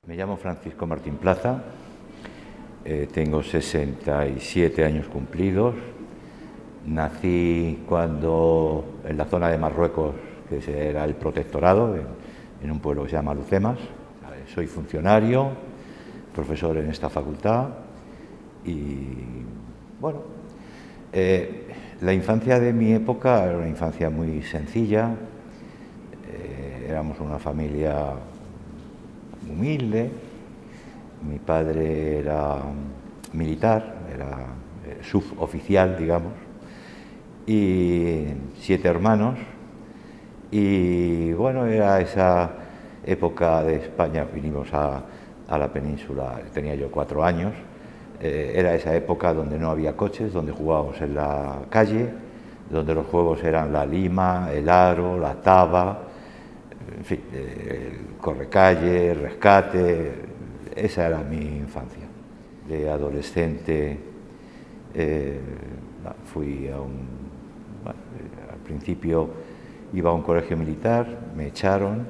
Me llamo Francisco Martín Plaza, tengo 67 años cumplidos. Nací cuando en la zona de Marruecos, que era el protectorado, en un pueblo que se llama Lucemas. Soy funcionario, profesor en esta facultad y, bueno, la infancia de mi época era una infancia muy sencilla. Éramos una familia humilde. Mi padre era militar, era suboficial, digamos, y 7 hermanos. Y bueno, era esa época de España, vinimos a la península, tenía yo 4 años, era esa época donde no había coches, donde jugábamos en la calle, donde los juegos eran la lima, el aro, la taba, en fin, el correcalle, el rescate. Esa era mi infancia. De adolescente fui a al principio iba a un colegio militar, me echaron,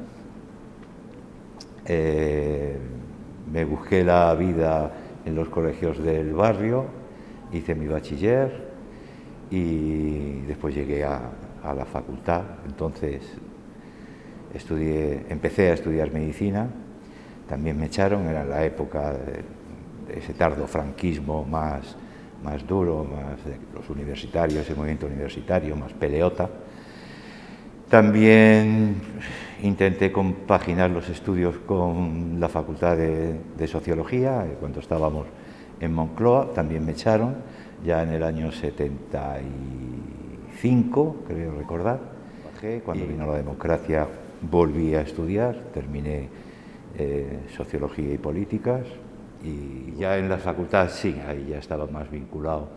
me busqué la vida en los colegios del barrio, hice mi bachiller y después llegué a la facultad. Entonces empecé a estudiar medicina. También me echaron, era la época de ese tardofranquismo más duro, más de los universitarios, ese movimiento universitario, más peleota. También intenté compaginar los estudios con la Facultad de Sociología, cuando estábamos en Moncloa. También me echaron, ya en el año 75, creo recordar. Cuando vino la democracia volví a estudiar, terminé Sociología y Políticas, y ya en la facultad sí, ahí ya estaba más vinculado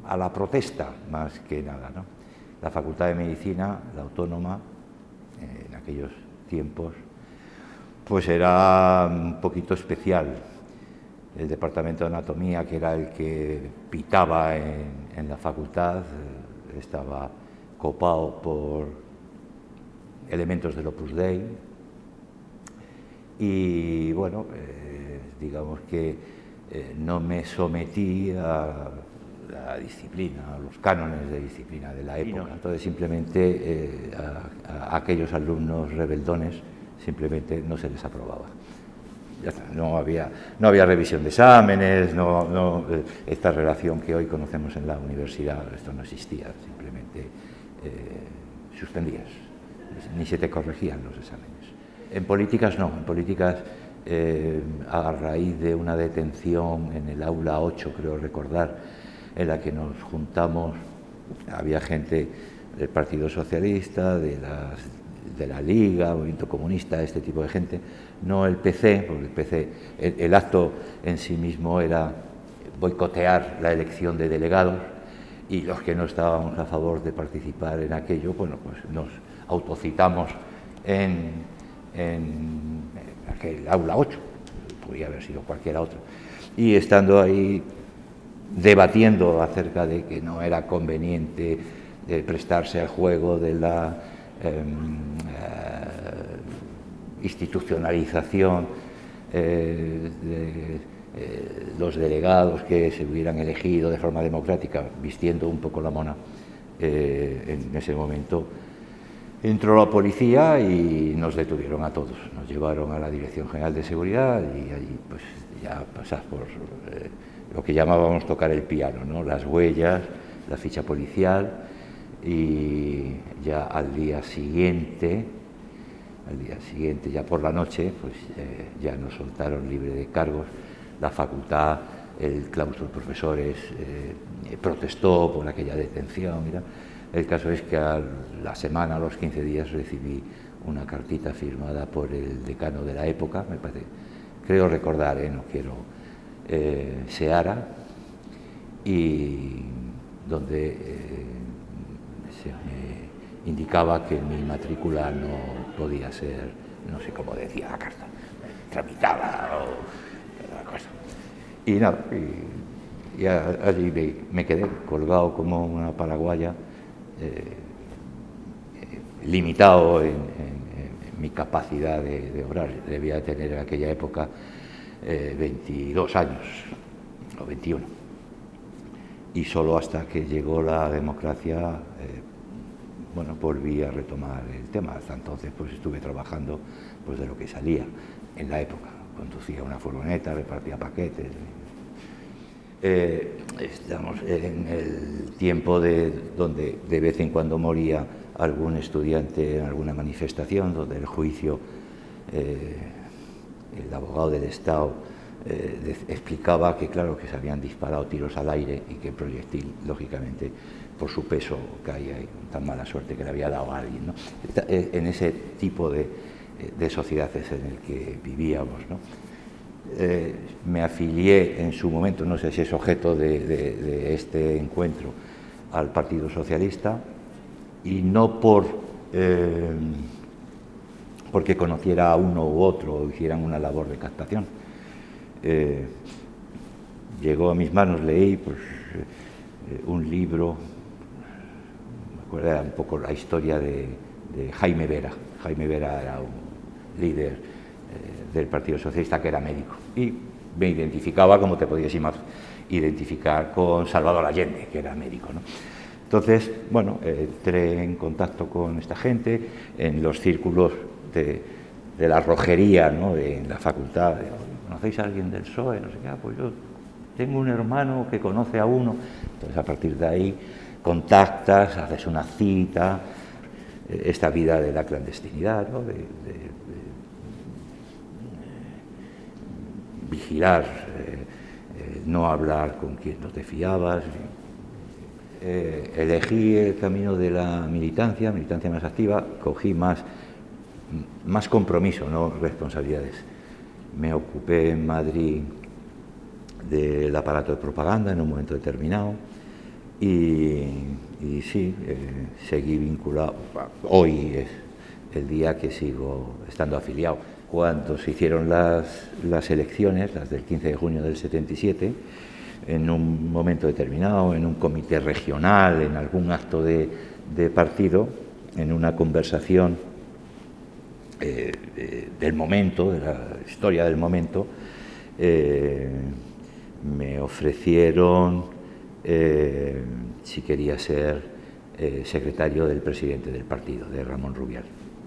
a la protesta más que nada, ¿no? La Facultad de Medicina, la Autónoma, en aquellos tiempos, pues era un poquito especial. El departamento de Anatomía, que era el que pitaba en la facultad, estaba copado por elementos del Opus Dei y, bueno, digamos que no me sometí a la disciplina, a los cánones de disciplina de la época. Entonces simplemente a aquellos alumnos rebeldones simplemente no se les aprobaba. Ya está, no había revisión de exámenes, esta relación que hoy conocemos en la universidad, esto no existía, simplemente suspendías, ni se te corregían los exámenes. En políticas no, en políticas a raíz de una detención en el aula 8, creo recordar, en la que nos juntamos, había gente del Partido Socialista, de la Liga, Movimiento Comunista, este tipo de gente, no el PC, porque el PC, el acto en sí mismo era boicotear la elección de delegados, y los que no estábamos a favor de participar en aquello, bueno, pues nos autocitamos en aquel aula 8, podría haber sido cualquiera otro, y estando ahí debatiendo acerca de que no era conveniente prestarse al juego de la institucionalización de los delegados que se hubieran elegido de forma democrática, vistiendo un poco la mona. En ese momento entró la policía y nos detuvieron a todos, nos llevaron a la Dirección General de Seguridad y allí pues ya pasás por lo que llamábamos tocar el piano, ¿no? Las huellas, la ficha policial, y ya al día siguiente, ya por la noche, pues ya nos soltaron libre de cargos. La facultad, el claustro de profesores protestó por aquella detención. Mira. El caso es que a la semana, a los 15 días, recibí una cartita firmada por el decano de la época, me parece, creo recordar, no quiero, Seara, y donde se me indicaba que mi matrícula no podía ser, no sé cómo decía la carta, tramitada o la cosa. Y nada, y allí me quedé colgado como una paraguaya, limitado en mi capacidad de obrar. Debía tener en aquella época 22 años o 21. Y solo hasta que llegó la democracia, bueno, volví a retomar el tema. Hasta entonces pues estuve trabajando pues de lo que salía en la época. Conducía una furgoneta, repartía paquetes. Estamos en el tiempo donde de vez en cuando moría algún estudiante en alguna manifestación, donde el juicio, el abogado del Estado explicaba que claro que se habían disparado tiros al aire y que el proyectil, lógicamente, por su peso caía y tan mala suerte que le había dado a alguien, ¿no? En ese tipo de sociedades en el que vivíamos, ¿no? Me afilié en su momento, no sé si es objeto de este encuentro, al Partido Socialista, y no porque conociera a uno u otro o hicieran una labor de captación. Llegó a mis manos, leí pues, un libro, me acuerdo, era un poco la historia de Jaime Vera. Jaime Vera era un líder del Partido Socialista que era médico y me identificaba, como te podías identificar, con Salvador Allende, que era médico, ¿no? Entonces, bueno, entré en contacto con esta gente en los círculos de la rojería, ¿no? En la facultad. ¿Conocéis a alguien del PSOE? No sé qué. Pues yo tengo un hermano que conoce a uno. Entonces, a partir de ahí, contactas, haces una cita, esta vida de la clandestinidad, ¿no? De vigilar, no hablar con quien no te fiabas. Elegí el camino de la militancia más activa, cogí más compromiso, no responsabilidades. Me ocupé en Madrid del aparato de propaganda en un momento determinado y sí, seguí vinculado. Hoy es el día que sigo estando afiliado. Cuando se hicieron las elecciones, las del 15 de junio del 77, en un momento determinado, en un comité regional, en algún acto de partido, en una conversación del momento, de la historia del momento, me ofrecieron si quería ser secretario del presidente del partido, de Ramón Rubial.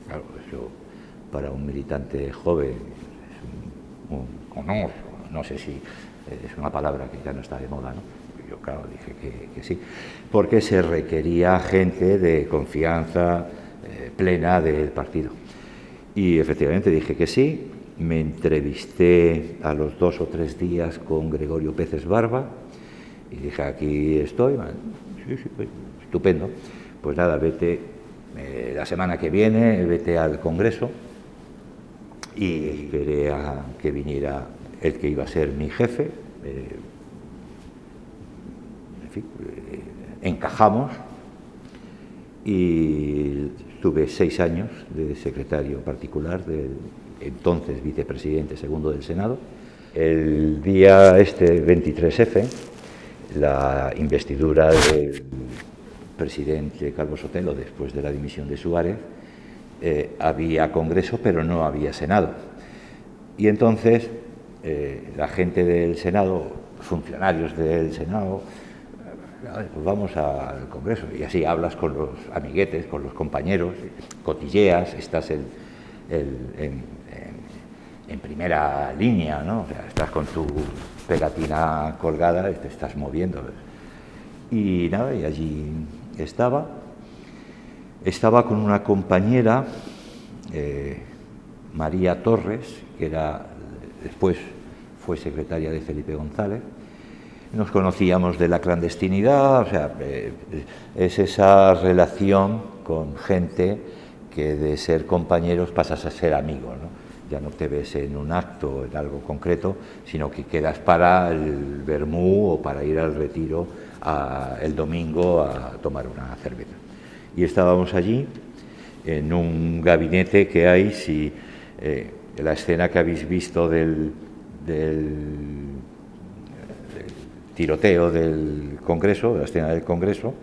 Claro, eso para un militante joven es un honor, no sé si es una palabra que ya no está de moda, ¿no? Yo, claro, dije que sí, porque se requería gente de confianza plena del partido. Y efectivamente dije que sí. Me entrevisté a los 2 o 3 días con Gregorio Peces Barba y dije, aquí estoy. Sí, pues, estupendo. Pues nada, vete la semana que viene, vete al Congreso, y esperé a que viniera el que iba a ser mi jefe. En fin, encajamos y tuve 6 años de secretario particular del entonces vicepresidente segundo del Senado. El día 23F, la investidura del presidente Calvo Sotelo después de la dimisión de Suárez, había Congreso pero no había Senado. Y entonces la gente del Senado, funcionarios del Senado, pues vamos al Congreso, y así hablas con los amiguetes, con los compañeros, cotilleas, estás en primera línea, ¿no? O sea, estás con tu pegatina colgada y te estás moviendo. Y nada, y allí estaba con una compañera, María Torres, que después fue secretaria de Felipe González. Nos conocíamos de la clandestinidad, o sea, es esa relación con gente que de ser compañeros pasas a ser amigos, ¿no? Ya no te ves en un acto, en algo concreto, sino que quedas para el vermú o para ir al retiro el domingo a tomar una cerveza. Y estábamos allí, en un gabinete que hay, si la escena que habéis visto del tiroteo del Congreso, de la escena del Congreso,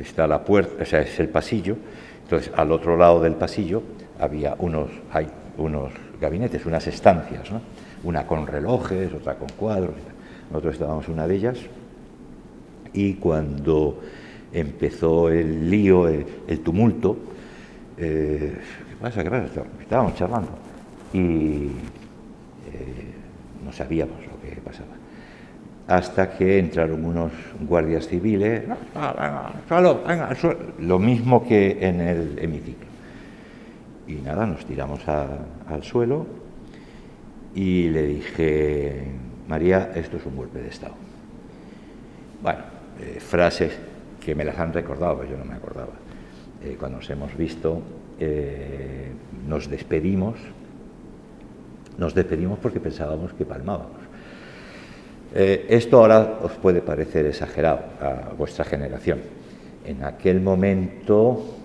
está la puerta, o sea, es el pasillo. Entonces, al otro lado del pasillo hay unos gabinetes, unas estancias, ¿no? Una con relojes, otra con cuadros. Nosotros estábamos en una de ellas, y cuando empezó el lío, el tumulto, ¿qué pasa? Estábamos charlando y no sabíamos lo que pasaba. Hasta que entraron unos guardias civiles, venga, al suelo, lo mismo que en el hemiciclo. Y nada, nos tiramos al suelo y le dije: María, esto es un golpe de Estado. Bueno, frases que me las han recordado, pero yo no me acordaba. Cuando nos hemos visto, nos despedimos porque pensábamos que palmábamos. Esto ahora os puede parecer exagerado a vuestra generación. En aquel momento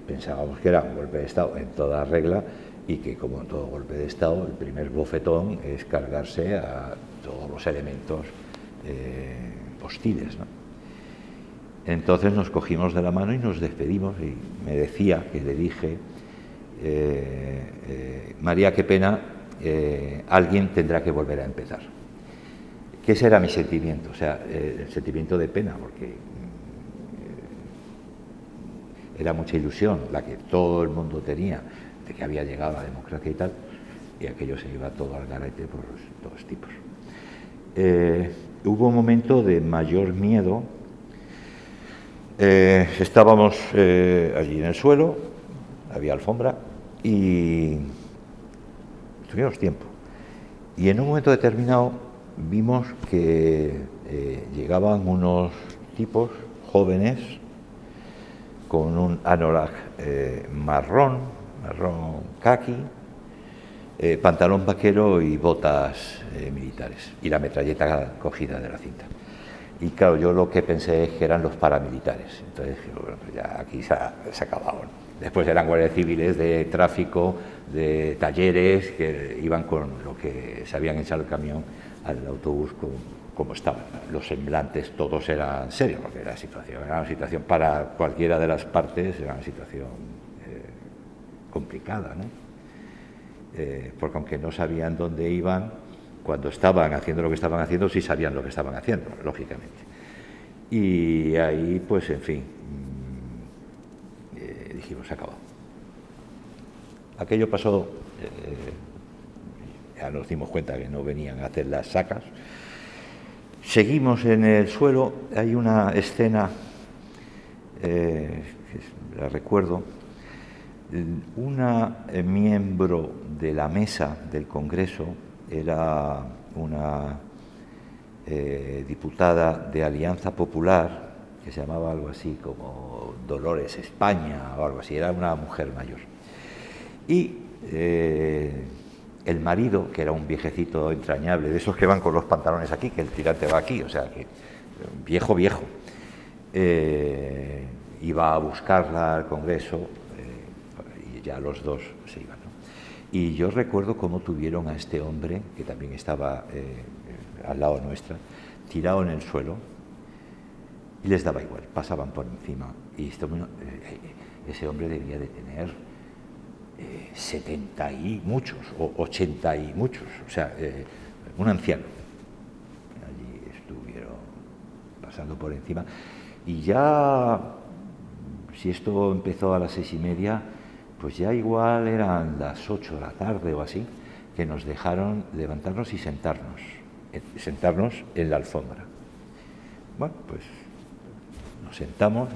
pensábamos que era un golpe de Estado en toda regla, y que, como en todo golpe de Estado, el primer bofetón es cargarse a todos los elementos hostiles, ¿no? Entonces nos cogimos de la mano y nos despedimos, y me decía, que le dije: María, qué pena, alguien tendrá que volver a empezar. Que ese era mi sentimiento, o sea, el sentimiento de pena, porque era mucha ilusión la que todo el mundo tenía de que había llegado la democracia y tal, y aquello se iba todo al garete por todos tipos. Hubo un momento de mayor miedo. Estábamos allí en el suelo, había alfombra, y tuvimos tiempo. Y en un momento determinado vimos que llegaban unos tipos jóvenes con un anorak marrón caqui, pantalón vaquero y botas militares, y la metralleta cogida de la cinta. Y claro, yo lo que pensé es que eran los paramilitares. Entonces, bueno, pues ya aquí se ha acabado, ¿no? Después eran guardias civiles de tráfico, de talleres, que iban con lo que se habían echado el camión al autobús como estaban. Los semblantes todos eran serios, porque era una situación para cualquiera de las partes, era una situación complicada, ¿no? Porque aunque no sabían dónde iban, cuando estaban haciendo lo que estaban haciendo, sí sabían lo que estaban haciendo, lógicamente. Y ahí, pues, en fin, dijimos: se acabó. Aquello pasó, ya nos dimos cuenta que no venían a hacer las sacas. Seguimos en el suelo. Hay una escena, que la recuerdo. Una miembro de la mesa del Congreso era una diputada de Alianza Popular, que se llamaba algo así como Dolores España o algo así, era una mujer mayor. Y el marido, que era un viejecito entrañable, de esos que van con los pantalones aquí, que el tirante va aquí, o sea, que viejo, iba a buscarla al Congreso, y ya los dos se iban, ¿no? Y yo recuerdo cómo tuvieron a este hombre, que también estaba al lado nuestra, tirado en el suelo, y les daba igual, pasaban por encima. Y ese hombre debía de tener 70 y muchos, o 80 y muchos, o sea, un anciano. Allí estuvieron pasando por encima. Y ya, si esto empezó a las 6:30, pues ya igual eran las 8 de la tarde o así, que nos dejaron levantarnos y sentarnos en la alfombra. Bueno, pues nos sentamos,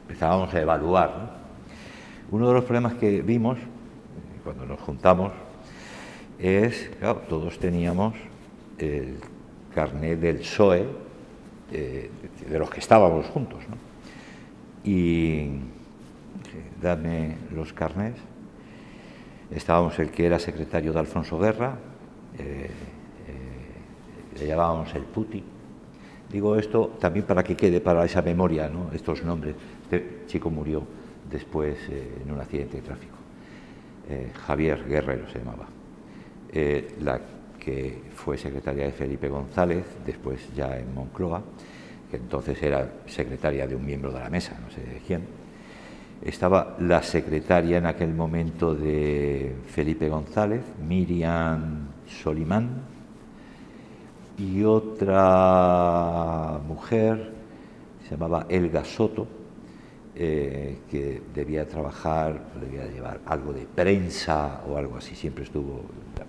empezábamos a evaluar, ¿no? Uno de los problemas que vimos cuando nos juntamos es, claro, todos teníamos el carnet del PSOE, de los que estábamos juntos, ¿no? Y dame los carnets. Estábamos el que era secretario de Alfonso Guerra, le llamábamos el Puti. Digo esto también para que quede para esa memoria, ¿no?, estos nombres. Este chico murió después en un accidente de tráfico. Javier Guerrero se llamaba. La que fue secretaria de Felipe González, después ya en Moncloa, que entonces era secretaria de un miembro de la mesa, no sé de quién. Estaba la secretaria en aquel momento de Felipe González, Miriam Solimán, y otra mujer, se llamaba Elga Soto, que debía trabajar, debía llevar algo de prensa o algo así, siempre estuvo,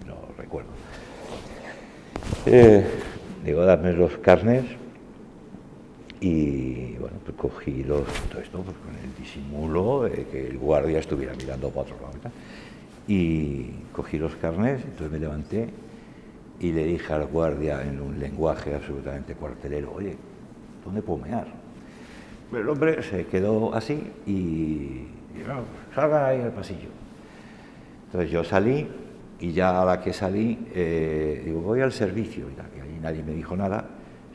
no recuerdo. Digo, dame los carnés y bueno, pues cogí todo esto pues, con el disimulo que el guardia estuviera mirando para otro lado y cogí los carnés, entonces me levanté y le dije al guardia en un lenguaje absolutamente cuartelero, oye, ¿dónde puedo mear? El hombre se quedó así y no, salga ahí al pasillo. Entonces yo salí y ya a la que salí, digo, voy al servicio, y ahí nadie me dijo nada,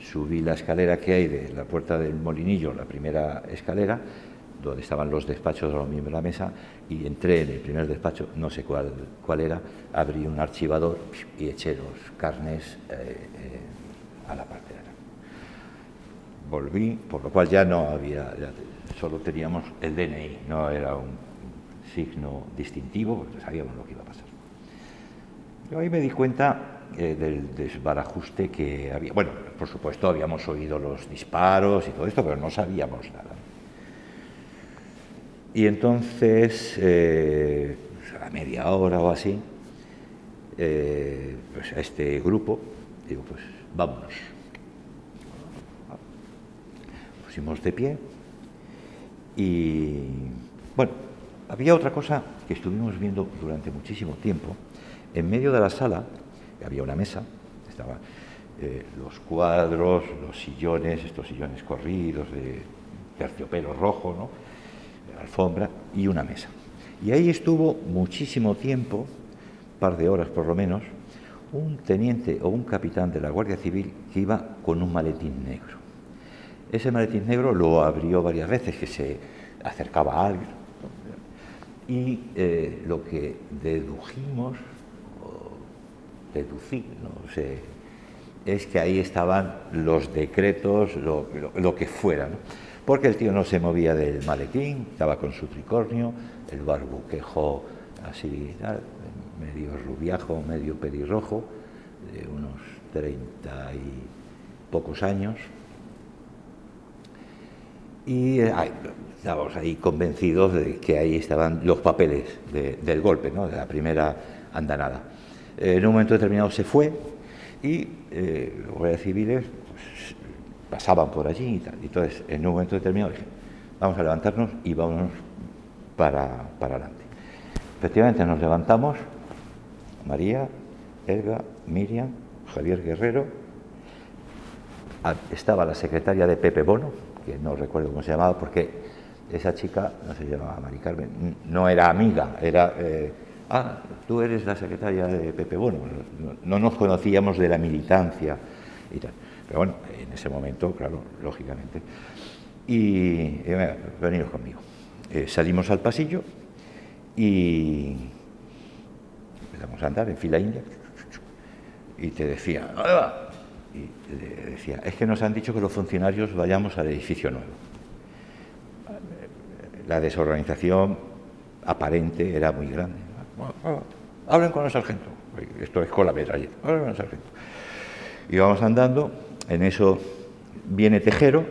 subí la escalera que hay de la puerta del molinillo, la primera escalera, donde estaban los despachos de los miembros de la mesa, y entré en el primer despacho, no sé cuál era, abrí un archivador y eché los carnés a la parte de atrás. Volví, por lo cual ya no había, solo teníamos el DNI, no era un signo distintivo, porque sabíamos lo que iba a pasar. Yo ahí me di cuenta del desbarajuste que había. Bueno, por supuesto habíamos oído los disparos y todo esto, pero no sabíamos nada. Y entonces, a media hora o así, pues a este grupo, digo, pues vámonos. Pusimos de pie y, bueno, había otra cosa que estuvimos viendo durante muchísimo tiempo. En medio de la sala había una mesa, estaban los cuadros, los sillones, estos sillones corridos de terciopelo rojo, ¿no? Alfombra y una mesa. Y ahí estuvo muchísimo tiempo, un par de horas por lo menos, un teniente o un capitán de la Guardia Civil que iba con un maletín negro. Ese maletín negro lo abrió varias veces, que se acercaba a alguien. Y lo que dedujimos, o deducí, no sé, es que ahí estaban los decretos, lo que fuera, ¿no? Porque el tío no se movía del maletín, estaba con su tricornio, el barbuquejo así, medio rubiajo, medio pelirrojo, de unos 30 y pocos años. Y estábamos ahí convencidos de que ahí estaban los papeles del golpe, ¿no? De la primera andanada. En un momento determinado se fue y los guardias civiles pues, pasaban por allí y tal. Entonces, en un momento determinado dije, vamos a levantarnos y vámonos para adelante. Efectivamente nos levantamos, María, Elga, Miriam, Javier Guerrero, estaba la secretaria de Pepe Bono, que no recuerdo cómo se llamaba, porque esa chica, no se llamaba Mari Carmen, no era amiga, era, tú eres la secretaria de Pepe Bono, no nos conocíamos de la militancia y tal. Pero bueno, en ese momento, claro, lógicamente. Y veniros conmigo. Salimos al pasillo y empezamos a andar en fila india y te decía, ¿dónde va? Y le decía, es que nos han dicho que los funcionarios vayamos al edificio nuevo. La desorganización aparente era muy grande. Hablen con el sargento. Esto es con la metralleta. Hablen con el sargento. Y vamos andando, en eso viene Tejero,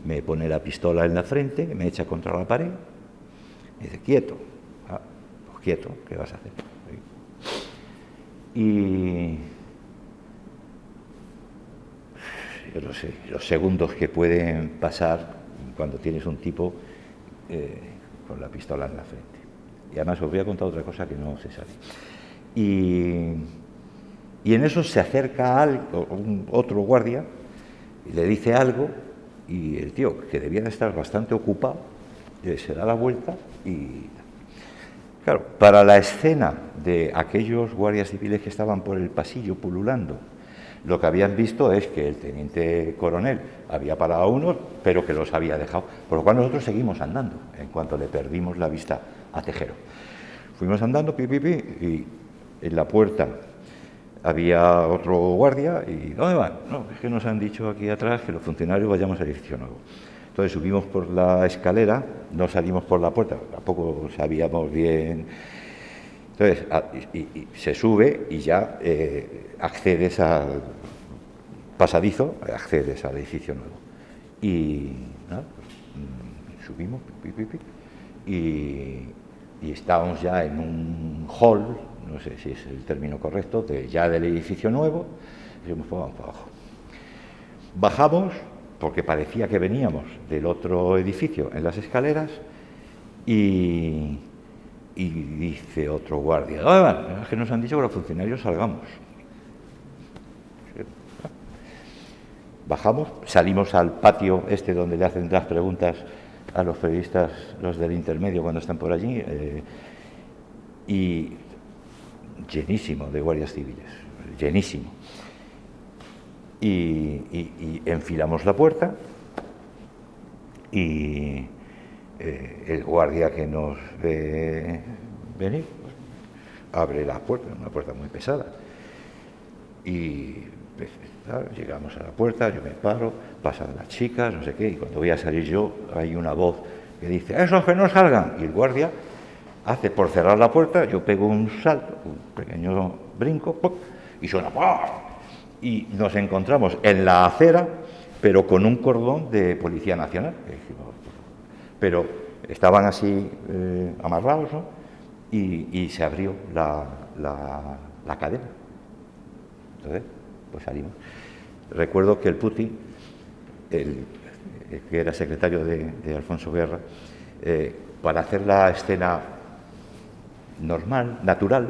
me pone la pistola en la frente, me echa contra la pared, me dice, quieto. Pues quieto, ¿qué vas a hacer? Y yo no sé, los segundos que pueden pasar cuando tienes un tipo con la pistola en la frente. Y además os voy a contar otra cosa que no se sabe. Y en eso se acerca otro guardia y le dice algo y el tío, que debía de estar bastante ocupado, se da la vuelta y... Claro, para la escena de aquellos guardias civiles que estaban por el pasillo pululando, lo que habían visto es que el teniente coronel había parado a unos, pero que los había dejado. Por lo cual nosotros seguimos andando, en cuanto le perdimos la vista a Tejero. Fuimos andando, y en la puerta había otro guardia y ¿dónde van? No, es que nos han dicho aquí atrás que los funcionarios vayamos al edificio nuevo. Entonces subimos por la escalera, no salimos por la puerta, tampoco sabíamos bien. Entonces y se sube y ya accedes al pasadizo, accedes al edificio nuevo. Y nada, pues, subimos y estábamos ya en un hall, no sé si es el término correcto, ya del edificio nuevo, y dijimos, pues vamos para abajo. Bajamos, porque parecía que veníamos del otro edificio en las escaleras, y dice otro guardia, es que nos han dicho que los funcionarios salgamos. Bajamos, salimos al patio este donde le hacen las preguntas a los periodistas, los del intermedio, cuando están por allí, y llenísimo de guardias civiles, llenísimo. Y enfilamos la puerta y el guardia que nos ve venir pues, abre la puerta, una puerta muy pesada. Y pues, llegamos a la puerta, yo me paro, pasan las chicas, no sé qué, y cuando voy a salir yo hay una voz que dice, ¡esos que no salgan! Y el guardia hace por cerrar la puerta, yo pego un salto, un pequeño brinco, ¡pum! Y suena ¡pum! Y nos encontramos en la acera, pero con un cordón de Policía Nacional. Pero estaban así amarrados, ¿no? Y se abrió la cadena. Entonces, pues salimos. Recuerdo que el Putin, el que era secretario de Alfonso Guerra, para hacer la escena normal, natural,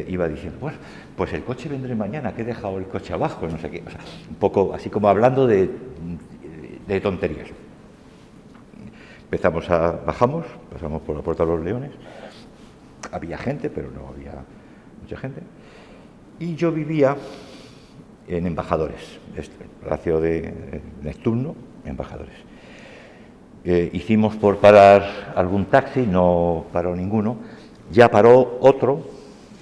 iba diciendo, bueno, pues el coche vendré mañana, que he dejado el coche abajo, no sé qué. O sea, un poco así como hablando de tonterías. Bajamos, pasamos por la Puerta de los Leones. Había gente, pero no había mucha gente. Y yo vivía en Embajadores, el Palacio de Neptuno, Embajadores. Hicimos por parar algún taxi, no paró ninguno. Ya paró otro.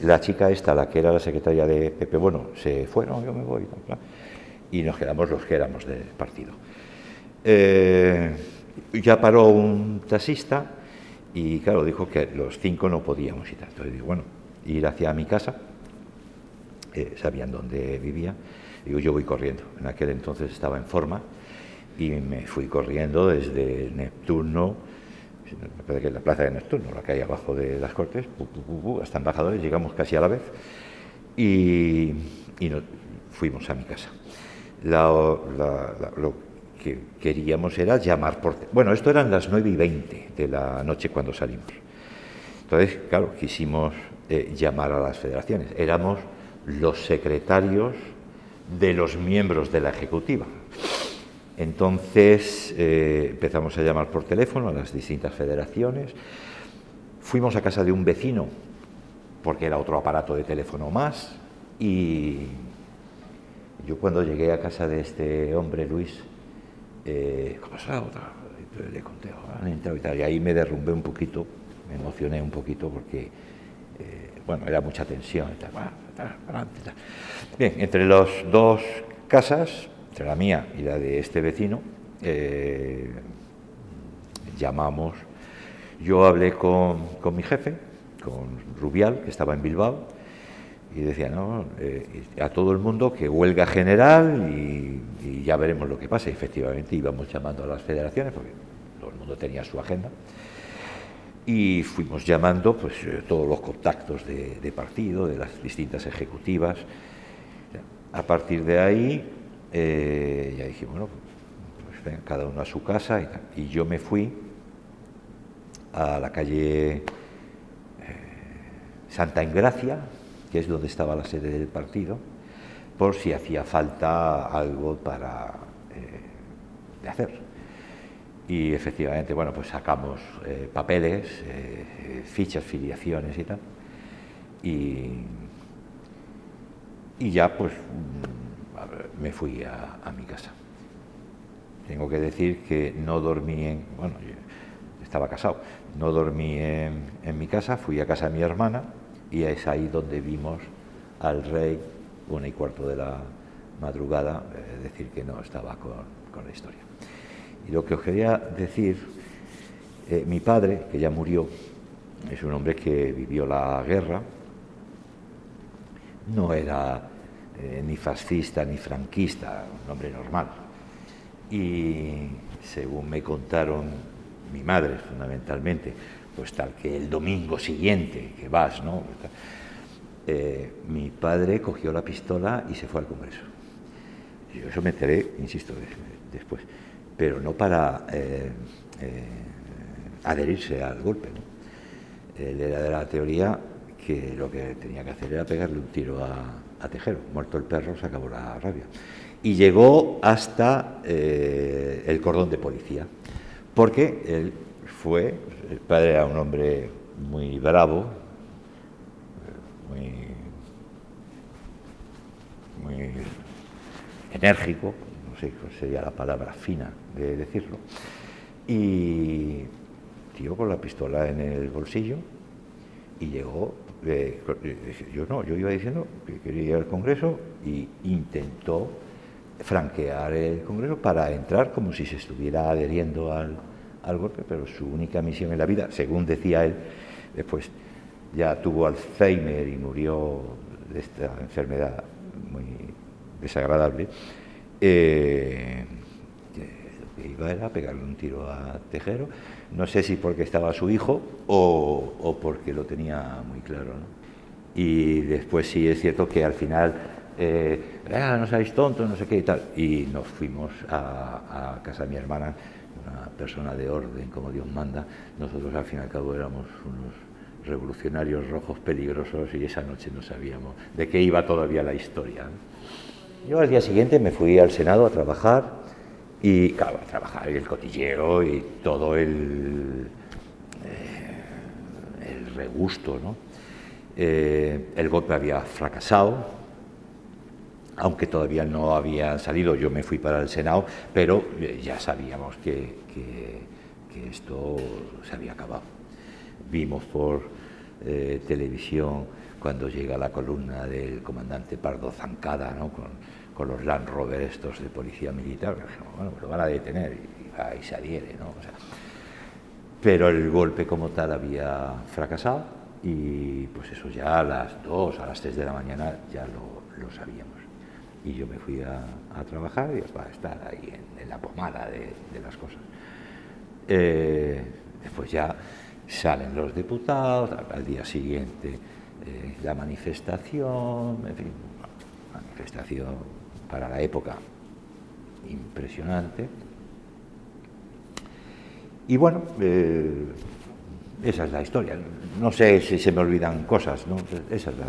La chica esta, la que era la secretaria de Pepe, bueno, se fue, no, yo me voy. Y nos quedamos los que éramos del partido. Ya paró un taxista y, claro, dijo que los 5 no podíamos y tal. Entonces digo, bueno, ir hacia mi casa, sabían dónde vivía. Digo, yo voy corriendo. En aquel entonces estaba en forma y me fui corriendo desde Neptuno, me parece que es la plaza de Neptuno, la que hay abajo de las Cortes, hasta Embajadores, llegamos casi a la vez y fuimos a mi casa. Lo que queríamos era llamar por... Bueno, esto eran las 9:20 de la noche cuando salimos. Entonces, claro, quisimos llamar a las federaciones. Éramos los secretarios de los miembros de la Ejecutiva. Entonces empezamos a llamar por teléfono a las distintas federaciones. Fuimos a casa de un vecino, porque era otro aparato de teléfono más, y yo cuando llegué a casa de este hombre, Luis, ¿cómo está? Le conté, han entrado y tal, y ahí me derrumbé un poquito, me emocioné un poquito porque, bueno, era mucha tensión y tal. Bien, entre las dos casas, entre la mía y la de este vecino, llamamos. Yo hablé con mi jefe, con Rubial, que estaba en Bilbao, y decía, no, a todo el mundo que huelga general y ya veremos lo que pasa. Y efectivamente íbamos llamando a las federaciones, porque todo el mundo tenía su agenda, y fuimos llamando pues todos los contactos de partido, de las distintas ejecutivas. A partir de ahí ya dije, bueno, pues venga, cada uno a su casa y tal. Y yo me fui a la calle Santa Engracia, que es donde estaba la sede del partido, por si hacía falta algo para de hacer. Y efectivamente, bueno, pues sacamos papeles, fichas, filiaciones y tal. Y ya pues me fui a mi casa. Tengo que decir que no dormí bueno, yo estaba casado, no dormí en mi casa, fui a casa de mi hermana y es ahí donde vimos al rey 1:15 de la madrugada, decir que no estaba con la historia. Y lo que os quería decir, mi padre, que ya murió, es un hombre que vivió la guerra, no era ni fascista ni franquista, un hombre normal. Y según me contaron mi madre, fundamentalmente, pues tal que el domingo siguiente que vas, ¿no? Mi padre cogió la pistola y se fue al Congreso. Yo eso me enteré, insisto, después, pero no para adherirse al golpe, ¿no? Él era de la teoría que lo que tenía que hacer era pegarle un tiro a Tejero. Muerto el perro, se acabó la rabia. Y llegó hasta el cordón de policía, porque él fue, el padre era un hombre muy bravo, muy enérgico, no sé cuál sería la palabra fina de decirlo, y tiró con la pistola en el bolsillo y llegó, yo iba diciendo que quería ir al Congreso y intentó franquear el Congreso para entrar como si se estuviera adheriendo al golpe, pero su única misión en la vida, según decía él, después ya tuvo Alzheimer y murió de esta enfermedad muy desagradable, lo que iba era pegarle un tiro a Tejero, no sé si porque estaba su hijo o porque lo tenía muy claro, ¿no? Y después sí es cierto que al final no seáis tontos, no sé qué y tal, y nos fuimos a casa de mi hermana, una persona de orden como Dios manda. Nosotros al fin y al cabo éramos unos revolucionarios rojos peligrosos y esa noche no sabíamos de qué iba todavía la historia, ¿no? Yo al día siguiente me fui al Senado a trabajar y, claro, a trabajar y el cotilleo y todo el regusto, ¿no? El golpe había fracasado, aunque todavía no había salido. Yo me fui para el Senado, pero ya sabíamos que esto se había acabado. Vimos por televisión cuando llega la columna del comandante Pardo Zancada, ¿no? con los Land Rover estos de policía militar. Bueno, pues lo van a detener y se adhiere, ¿no? O sea, pero el golpe como tal había fracasado y pues eso ya a las 2, a las 3 de la mañana ya lo sabíamos. Y yo me fui a trabajar y para estar ahí en la pomada de las cosas. Después ya salen los diputados, al día siguiente la manifestación, en fin, manifestación para la época impresionante. Y bueno, esa es la historia. No sé si se me olvidan cosas, ¿no? Esa es la